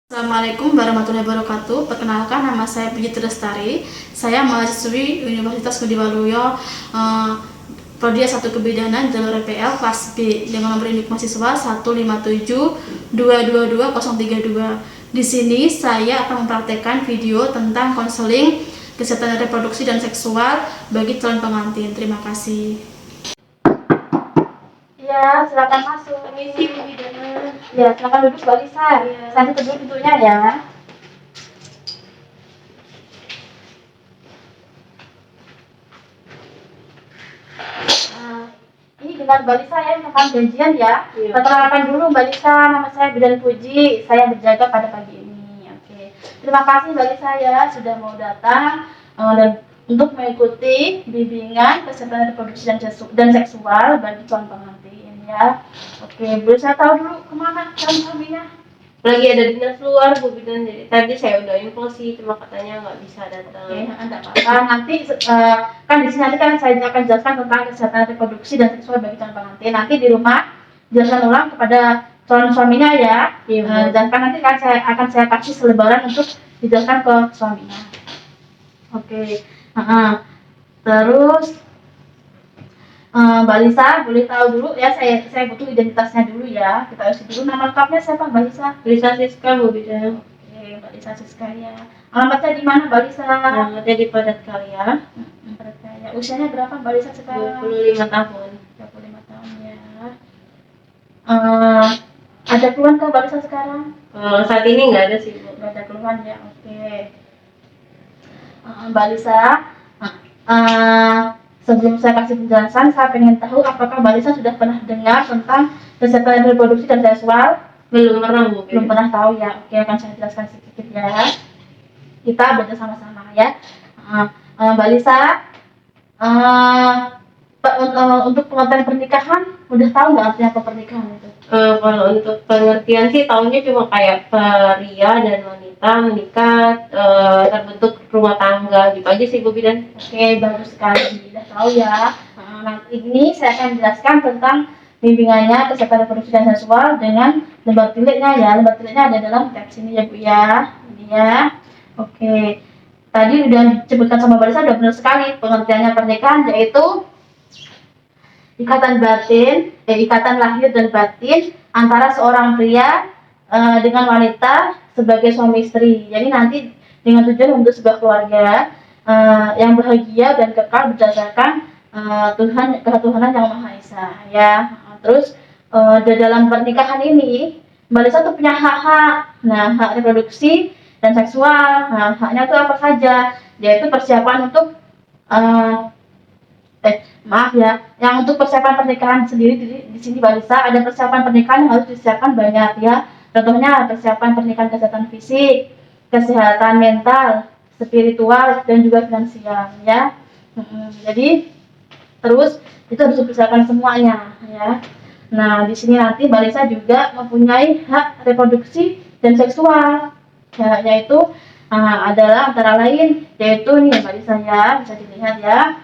Assalamualaikum warahmatullahi wabarakatuh. Perkenalkan, nama saya Puji Lestari. Saya mahasiswi Universitas Ngudi Waluyo, Prodi S1 Kebidanan jalur PL kelas B dengan nomor induk mahasiswa 157222032. Di sini saya akan mempraktekkan video tentang konseling kesehatan reproduksi dan seksual bagi calon pengantin. Terima kasih. Ya, silakan masuk. Permisi, Bu Bidana. Ya, silakan duduk Mbak Lisa. Ya. Nanti kedua pintunya ya. Ini dengan Mbak Lisa ya, tentang janjian ya. Iya. Perkenalkan dulu Mbak Lisa, nama saya Bidan Puji. Saya berjaga pada pagi ini. Oke. Terima kasih Mbak Lisa ya sudah mau datang dan untuk mengikuti bimbingan kesehatan reproduksi dan seksual bagi calon pengantin ya. Oke, boleh saya tahu dulu kemana calon suaminya? Lagi ada dinas luar Bu Bidan, jadi tadi saya udah info sih, cuma katanya nggak bisa datang. Oke, enggak apa-apa. Nanti kan di sini nanti kan saya akan jelaskan tentang kesehatan reproduksi dan seksual bagi calon pengantin. Nanti di rumah jelaskan ulang kepada calon suaminya ya. Iya, Bu. Dan kan nanti kan akan saya kasih selebaran untuk dijelaskan ke suaminya. Oke. Terus Mbak Lisa boleh tahu dulu ya, saya butuh identitasnya dulu ya. Kita isi dulu nama lengkapnya siapa Mbak Lisa? Lisa Siska Bu Bidan. Oke, Mbak Lisa Siska ya. Alamatnya di mana Mbak Lisa? Alamatnya di Padat Karya. Padat Karya. Usianya berapa Mbak Lisa sekarang? 25 tahun. 25 tahun ya. Ada keluhan Mbak Lisa sekarang? Kalau saat ini nggak ada sih Bu. Nggak ada keluhan ya, oke. Mbak Lisa, sebelum saya kasih penjelasan, saya ingin tahu apakah Mbak Lisa sudah pernah dengar tentang kesehatan reproduksi dan seksual? Belum pernah Bu. Belum pernah tahu ya. Oke, akan saya jelaskan sedikit ya. Kita belajar sama-sama ya. Mbak Lisa, untuk pengertian pernikahan, udah tahu nggak artinya apa pernikahan itu? Kalau untuk pengertian sih tahunya cuma kayak pria dan wanita menikah, terbentuk rumah tangga gitu aja sih Bu Bidan. Oke, bagus sekali. Udah tahu ya. Nanti ini saya akan jelaskan tentang bimbingannya kesehatan reproduksi dan seksual dengan lembar tiliknya ya. Lembar tiliknya ada dalam teks ini ya Bu ya. Ini ya. Oke. Tadi udah disebutkan sama Mbak Lisa, udah benar sekali pengertiannya pernikahan, yaitu ikatan lahir dan batin antara seorang pria dengan wanita sebagai suami istri. Jadi nanti dengan tujuan untuk sebuah keluarga yang bahagia dan kekal berdasarkan ketuhanan yang Maha Esa ya. Terus di dalam pernikahan ini Mbak Lisa tuh punya hak-hak. Nah, hak reproduksi dan seksual. Nah, haknya itu apa saja? Yaitu persiapan untuk yang untuk persiapan pernikahan sendiri di sini Mbak Lisa ada persiapan pernikahan yang harus disiapkan banyak ya. Contohnya persiapan pernikahan kesehatan fisik, kesehatan mental, spiritual dan juga finansial ya. Jadi terus itu harus dipersiapkan semuanya ya. Nah, di sini nanti Mbak Lisa juga mempunyai hak reproduksi dan seksual ya, yaitu adalah antara lain yaitu nih Mbak Lisa ya, bisa dilihat ya.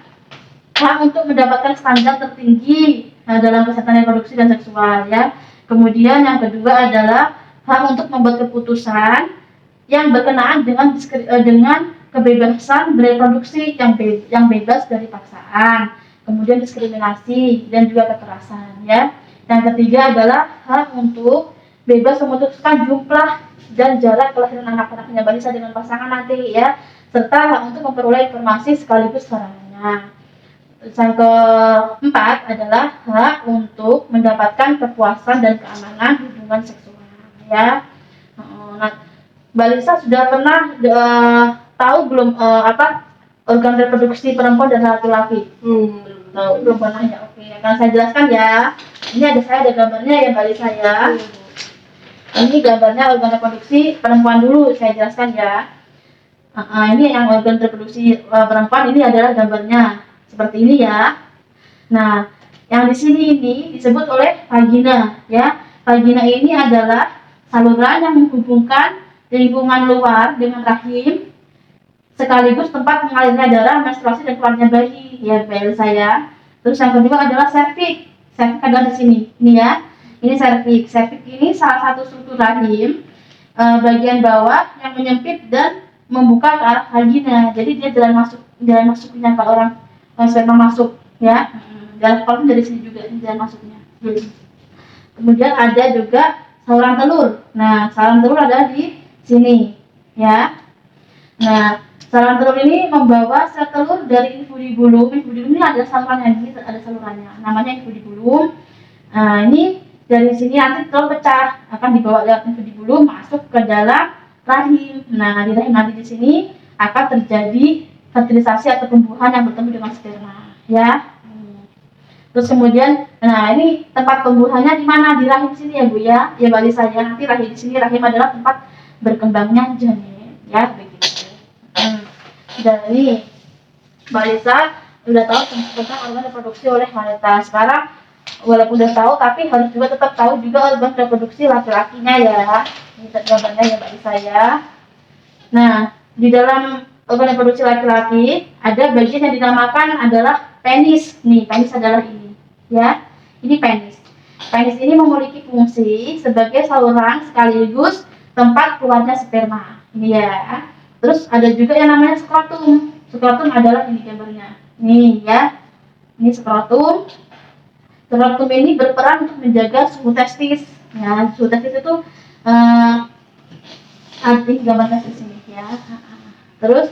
Hak untuk mendapatkan standar tertinggi dalam kesehatan reproduksi dan seksual ya. Kemudian yang kedua adalah hak untuk membuat keputusan yang berkenaan dengan kebebasan bereproduksi yang bebas dari paksaan, kemudian diskriminasi dan juga kekerasan ya. Yang ketiga adalah hak untuk bebas memutuskan jumlah dan jarak kelahiran anak-anaknya Mbak Lisa dengan pasangan nanti ya, serta hak untuk memperoleh informasi sekaligus sarannya. Yang keempat adalah hak untuk mendapatkan kepuasan dan keamanan hubungan seksual ya. Nah, Mbak Lisa sudah pernah tahu belum organ reproduksi perempuan dan laki-laki? Belum tahu. Belum pernah ya. Oke, akan saya jelaskan ya. Ini ada gambarnya ya Mbak Lisa ya. Ini gambarnya organ reproduksi perempuan dulu, saya jelaskan ya. Ini yang organ reproduksi perempuan, ini adalah gambarnya seperti ini ya. Nah, yang di sini ini disebut oleh vagina ya. Vagina ini adalah saluran yang menghubungkan lingkungan luar dengan rahim sekaligus tempat mengalirnya darah, menstruasi dan keluarnya bayi ya Mbak saya. Terus yang kedua adalah serviks. Serviks adalah di sini. Ini ya. Ini serviks. Serviks ini salah satu struktur rahim bagian bawah yang menyempit dan membuka ke arah vagina. Jadi dia jalan masuknya kalau orang sperma masuk ya. Jalan keluar dari sini juga jalan masuknya. Kemudian ada juga saluran telur. Nah, saluran telur ada di sini ya. Nah, saluran telur ini membawa sel telur dari infundibulum. Infundibulum ini ada salurannya, ini ada salurannya. Namanya infundibulum. Nah, ini dari sini nanti telur pecah akan dibawa lewat infundibulum masuk ke dalam rahim. Nah, di rahim nanti di sini akan terjadi fertilisasi atau pembuahan yang bertemu dengan sperma, ya. Terus kemudian, nah ini tempat pembuahannya di mana? Di rahim sini ya Bu ya. Ya Mbak Lisa ya. Nanti rahim di sini rahim adalah tempat berkembangnya janin, ya begitu. Jadi Mbak Lisa udah tahu tentang organ reproduksi oleh wanita. Sekarang walaupun udah tahu, tapi harus juga tetap tahu juga organ reproduksi laki-lakinya ya. Ini gambarnya ya Mbak Lisa ya. Nah, di dalam organ reproduksi laki-laki ada bagian yang dinamakan adalah penis. Nih, penis adalah ini ya. Ini penis. Penis ini memiliki fungsi sebagai saluran sekaligus tempat keluarnya sperma. Ini ya. Terus ada juga yang namanya skrotum. Skrotum adalah ini gambarnya. Nih ya. Ini skrotum. Skrotum ini berperan untuk menjaga suhu testis. Ya, suhu testis itu arti gambar testis ini ya. Terus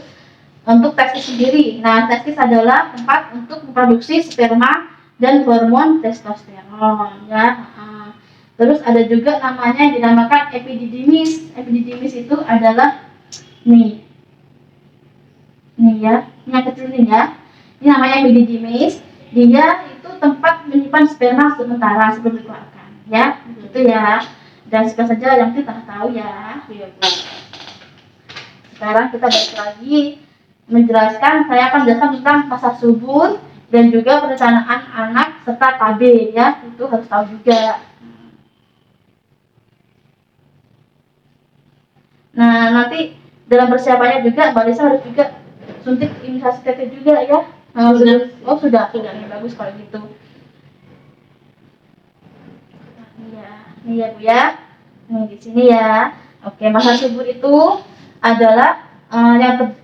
untuk testis sendiri. Nah, testis adalah tempat untuk memproduksi sperma dan hormon testosteron ya. Terus ada juga namanya yang dinamakan epididymis. Epididymis itu adalah nih ya, ini yang kecil nih ya. Ini namanya epididymis. Dia itu tempat menyimpan sperma sementara sebelum dikeluarkan ya. Itu ya. Dan suka saja yang kita tahu ya. Sekarang kita balik lagi menjelaskan. Saya akan menjelaskan tentang masa subur dan juga perencanaan anak serta KB ya, itu harus tahu juga. Nah, nanti dalam persiapannya juga Mbak Lisa harus juga suntik imunisasi TT juga ya. Sudah ya, bagus kalau gitu. Nih ya Bu ya. Nih di sini ya. Oke, masa subur itu adalah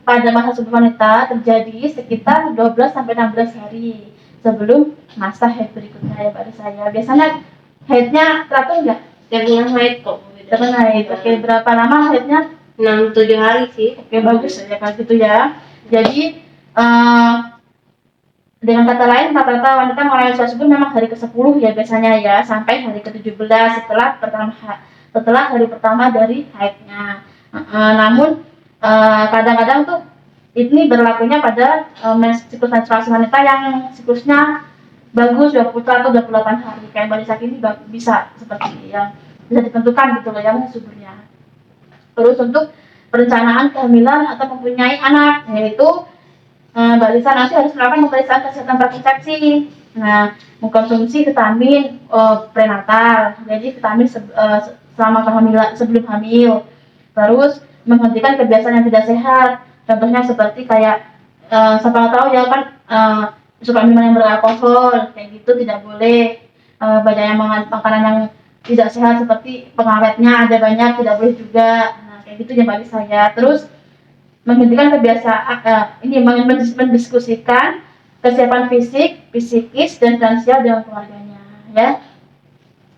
pada masa subur wanita terjadi sekitar 12 sampai 16 hari sebelum masa haid berikutnya ya Mbak Lisa ya. Biasanya haidnya teratur nggak? Tiap bulan haid kok. Tiap bulan haid. Oke, berapa lama haidnya? 6-7 hari sih. Oke, bagus ya kalau gitu ya. Jadi dengan kata lain, rata-rata wanita mengalami masa subur memang hari ke-10 ya biasanya ya, sampai hari ke-17 setelah hari pertama dari haidnya. Namun kadang-kadang tuh ini berlakunya pada siklus menstruasi wanita yang siklusnya bagus 20 atau 28 hari. Kayak Mbak Lisa ini bisa seperti yang bisa ditentukan gitu loh yang suburnya. Terus untuk perencanaan kehamilan atau mempunyai anak, yaitu Mbak Lisa nanti harus melakukan pemeriksaan kesehatan prakonsepsi. Nah, mengkonsumsi vitamin prenatal, jadi vitamin selama kehamilan, sebelum hamil. Terus menghentikan kebiasaan yang tidak sehat. Contohnya seperti kayak siapa tahu ya kan suka minuman yang beralkohol, kayak gitu tidak boleh. Banyak yang makanan yang tidak sehat seperti pengawetnya ada banyak, tidak boleh juga. Nah, kayak gitu ya Mbak Lisa ya. Terus menghentikan kebiasaan ini mendiskusikan kesiapan fisik, psikis dan finansial dengan keluarganya ya.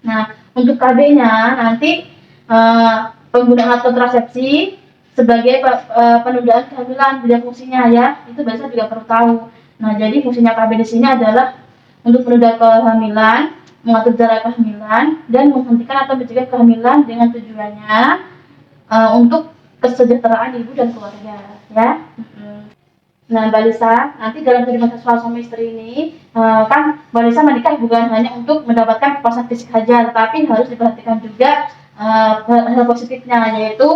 Nah, untuk KB-nya nanti penggunaan kontrasepsi sebagai penundaan kehamilan dan fungsinya ya, itu biasa juga perlu tahu. Nah, jadi fungsinya KB di sini adalah untuk menunda kehamilan, mengatur jarak kehamilan, dan menghentikan atau mencegah kehamilan dengan tujuannya untuk kesejahteraan ibu dan keluarga ya. Nah Mbak Lisa, nanti dalam kehidupan seksual suami istri ini kan Mbak Lisa menikah bukan hanya untuk mendapatkan kepuasan fisik saja, tetapi harus diperhatikan juga hal positifnya, yaitu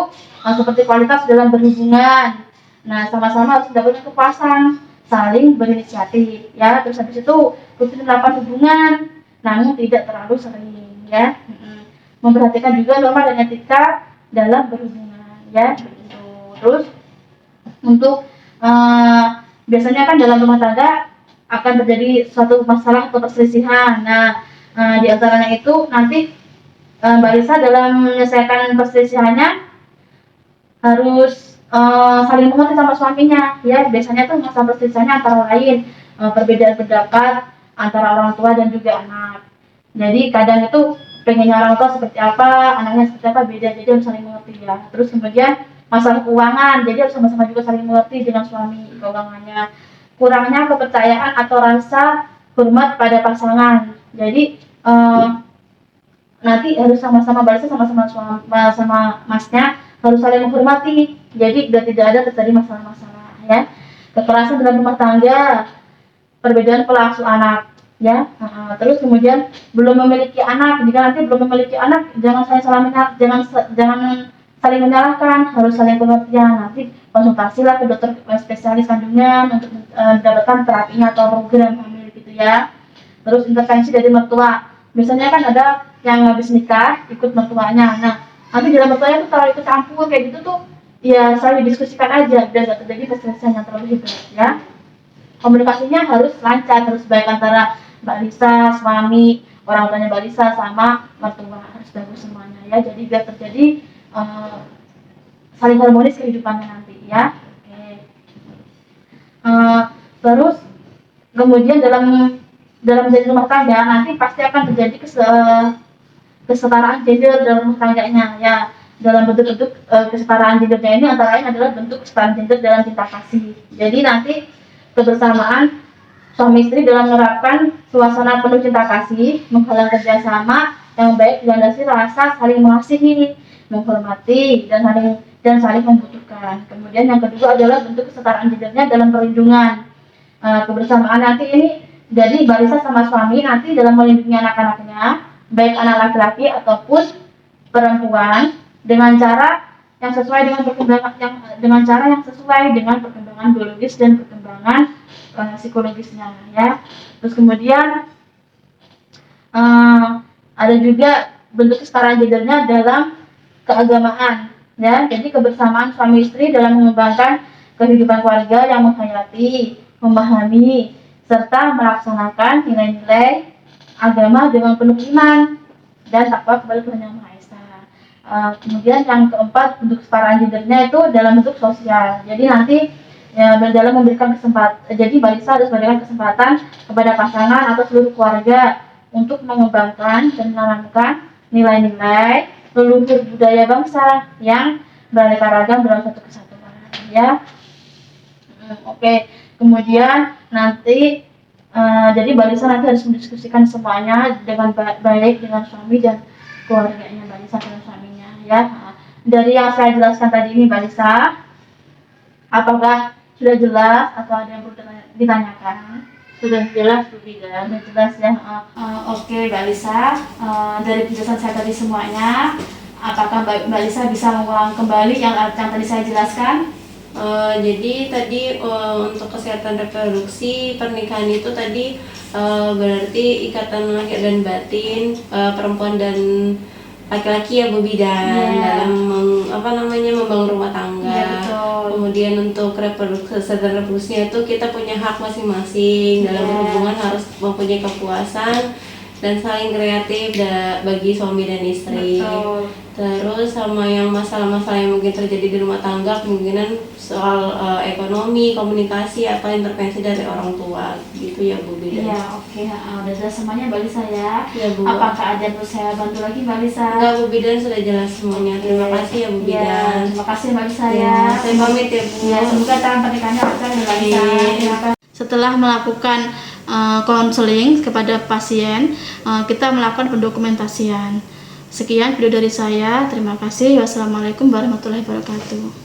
seperti kualitas dalam berhubungan. Nah, sama-sama harus mendapatkan kepuasan, saling berinisiatif ya. Terus habis itu rutin melakukan hubungan, namun tidak terlalu sering ya. Memperhatikan juga norma dan etika dalam berhubungan ya begitu. Terus untuk biasanya kan dalam rumah tangga akan terjadi suatu masalah atau perselisihan. Nah, di antaranya itu nanti Mbak Lisa dalam menyelesaikan perselisihannya harus saling mengerti sama suaminya ya. Biasanya tuh masalah perselisihannya antara lain perbedaan pendapat antara orang tua dan juga anak. Jadi kadang itu pengennya orang tua seperti apa, anaknya seperti apa, beda, jadi harus saling mengerti ya. Terus kemudian masalah keuangan, jadi harus sama-sama juga saling mengerti dengan suami keuangannya. Kurangnya kepercayaan atau rasa hormat pada pasangan, jadi nanti harus sama-sama balasnya sama masnya harus saling menghormati, jadi biar tidak ada terjadi masalah-masalah ya. Kekerasan dalam rumah tangga, perbedaan pola asuh anak ya. Terus kemudian belum memiliki anak, jika nanti belum memiliki anak jangan saling menyalahkan, harus saling pengertian. Nanti konsultasilah ke dokter spesialis kandungan untuk mendapatkan terapinya atau program hamil gitu ya. Terus intervensi dari mertua, biasanya kan ada yang habis nikah ikut mertuanya, nah nanti dalam mertuanya tuh kalau ikut campur kayak gitu tuh ya saling didiskusikan aja biar gak terjadi perselisihan yang terlalu hebat ya. Komunikasinya harus lancar, harus baik antara Mbak Lisa, suami, orang tuanya Mbak Lisa sama mertua, harus bagus semuanya ya. Jadi biar terjadi saling harmonis kehidupannya nanti ya. Oke. Terus kemudian dalam menjadi rumah tangga nanti pasti akan terjadi kesetaraan gender dalam rumah tangganya ya. Dalam bentuk-bentuk kesetaraan gendernya ini antara lain adalah bentuk kesetaraan gender dalam cinta kasih. Jadi nanti kebersamaan suami istri dalam menerapkan suasana penuh cinta kasih, menggalang kerjasama yang baik dilandasi rasa saling mengasihi, menghormati dan saling membutuhkan. Kemudian yang kedua adalah bentuk kesetaraan gendernya dalam perlindungan. Kebersamaan nanti ini jadi Mbak Lisa sama suami nanti dalam melindungi anak-anaknya, baik anak laki-laki ataupun perempuan, dengan cara yang sesuai dengan perkembangan biologis dan perkembangan psikologisnya ya. Terus kemudian ada juga bentuk kesetaraan gendernya dalam keagamaan ya. Jadi kebersamaan suami istri dalam mengembangkan kehidupan keluarga yang menghayati, memahami serta melaksanakan nilai-nilai agama dengan penuh iman dan takwa kepada Tuhan Yang Maha Esa. Kemudian yang keempat, bentuk kesetaraan gendernya itu dalam bentuk sosial. Jadi nanti ya, dalam memberikan kesempatan, jadi Mbak Lisa harus memberikan kesempatan kepada pasangan atau seluruh keluarga untuk mengembangkan dan menanamkan nilai-nilai leluhur budaya bangsa yang beraneka ragam dalam satu kesatuan ya. Oke. Kemudian nanti jadi Mbak Lisa nanti harus mendiskusikan semuanya dengan baik dengan suami dan keluarganya Mbak Lisa dan suaminya ya. Dari yang saya jelaskan tadi ini Mbak Lisa, apakah sudah jelas atau ada yang perlu ditanyakan? Sudah jelas Bu Bidan. Sudah jelas ya. Oke Mbak Lisa, dari penjelasan saya tadi semuanya, apakah Mbak Lisa bisa mengulang kembali yang tadi saya jelaskan? Jadi tadi untuk kesehatan reproduksi pernikahan itu tadi berarti ikatan lahir dan batin perempuan dan laki-laki ya Bu Bidan dalam membangun rumah tangga. Kemudian untuk kesehatan reproduksinya itu kita punya hak masing-masing dalam hubungan, harus mempunyai kepuasan dan saling kreatif bagi suami dan istri. Terus sama yang masalah-masalah yang mungkin terjadi di rumah tangga, kemungkinan soal ekonomi, komunikasi atau intervensi dari orang tua gitu ya Bu Bidan. Iya, oke. Udah jelas semuanya Mbak Lisa ya. Ya Bu. Apakah ada yang perlu saya bantu lagi Mbak Lisa? Enggak Bu Bidan, sudah jelas semuanya. Terima kasih ya Bu Bidan. Terima kasih Mbak Lisa ya. Saya pamit ya Bu. Ya, semoga tahun pernikahannya lancar ya Mbak Lisa. Terima kasih. Setelah melakukan konseling kepada pasien, kita melakukan pendokumentasian. Sekian video dari saya. Terima kasih. Wassalamualaikum warahmatullahi wabarakatuh.